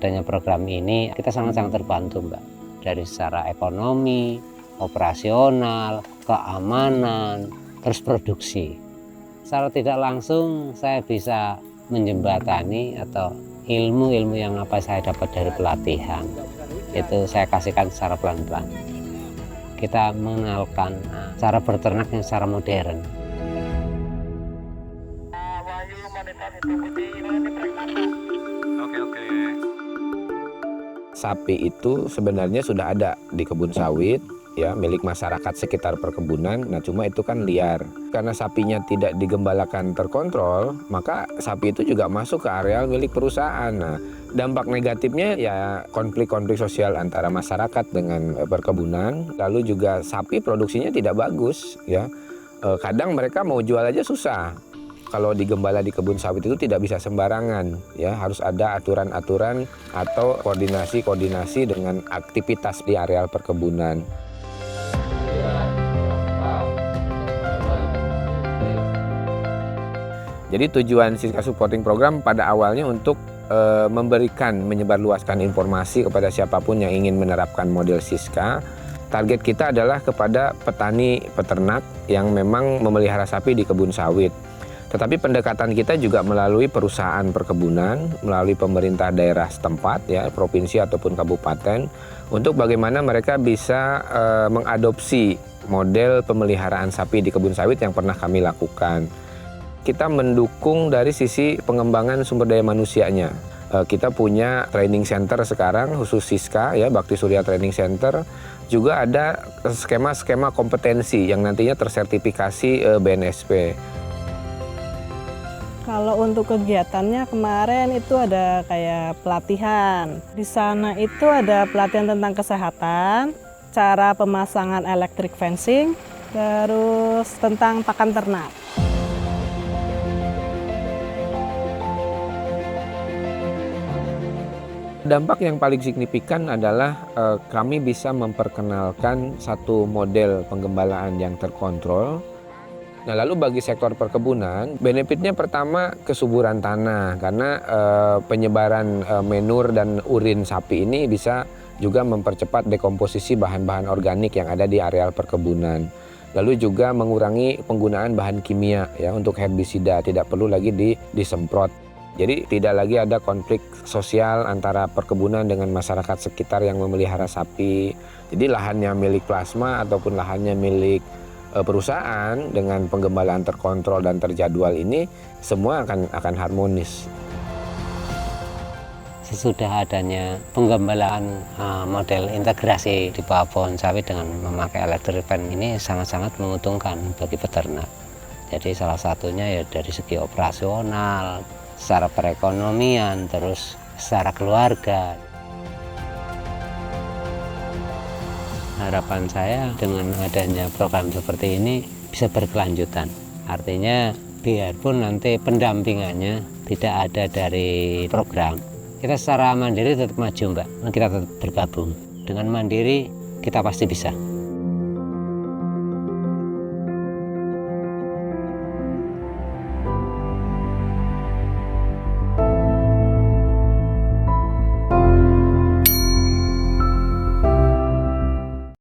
adanya program ini kita sangat-sangat terbantu Mbak, dari secara ekonomi, operasional, keamanan, terus produksi. Secara tidak langsung saya bisa menjembatani atau ilmu-ilmu yang apa saya dapat dari pelatihan itu saya kasihkan secara pelan-pelan. Kita mengenalkan cara berternak yang secara modern. Oke. Sapi itu sebenarnya sudah ada di kebun sawit, ya, milik masyarakat sekitar perkebunan. Nah, cuma itu kan liar. Karena sapinya tidak digembalakan terkontrol, maka sapi itu juga masuk ke areal milik perusahaan. Nah, dampak negatifnya ya konflik-konflik sosial antara masyarakat dengan perkebunan. Lalu juga sapi produksinya tidak bagus, ya. Kadang mereka mau jual aja susah. Kalau digembala di kebun sawit itu tidak bisa sembarangan, ya, harus ada aturan-aturan atau koordinasi dengan aktivitas di areal perkebunan. Jadi tujuan Siska Supporting Program pada awalnya untuk menyebarluaskan informasi kepada siapapun yang ingin menerapkan model Siska. Target kita adalah kepada petani peternak yang memang memelihara sapi di kebun sawit. Tetapi pendekatan kita juga melalui perusahaan perkebunan, melalui pemerintah daerah setempat, ya, provinsi ataupun kabupaten, untuk bagaimana mereka bisa mengadopsi model pemeliharaan sapi di kebun sawit yang pernah kami lakukan. Kita mendukung dari sisi pengembangan sumber daya manusianya. Kita punya training center sekarang khusus Siska, ya, Bakti Surya Training Center. Juga ada skema-skema kompetensi yang nantinya tersertifikasi BNSP. Kalau untuk kegiatannya kemarin itu ada kayak pelatihan. Di sana itu ada pelatihan tentang kesehatan, cara pemasangan electric fencing, terus tentang pakan ternak. Dampak yang paling signifikan adalah kami bisa memperkenalkan satu model penggembalaan yang terkontrol. Nah, lalu bagi sektor perkebunan, benefitnya pertama kesuburan tanah, karena penyebaran menur dan urin sapi ini bisa juga mempercepat dekomposisi bahan-bahan organik yang ada di areal perkebunan. Lalu juga mengurangi penggunaan bahan kimia, ya, untuk herbisida, tidak perlu lagi disemprot. Jadi tidak lagi ada konflik sosial antara perkebunan dengan masyarakat sekitar yang memelihara sapi. Jadi lahannya milik plasma ataupun lahannya milik perusahaan dengan penggembalaan terkontrol dan terjadwal ini semua akan harmonis. Sesudah adanya penggembalaan model integrasi di bawah pohon sawit dengan memakai electric fence ini sangat-sangat menguntungkan bagi peternak. Jadi salah satunya ya dari segi operasional, secara perekonomian, terus secara keluarga. Harapan saya dengan adanya program seperti ini bisa berkelanjutan. Artinya biarpun nanti pendampingannya tidak ada dari program, kita secara mandiri tetap maju Mbak, kita tetap bergabung. Dengan mandiri kita pasti bisa.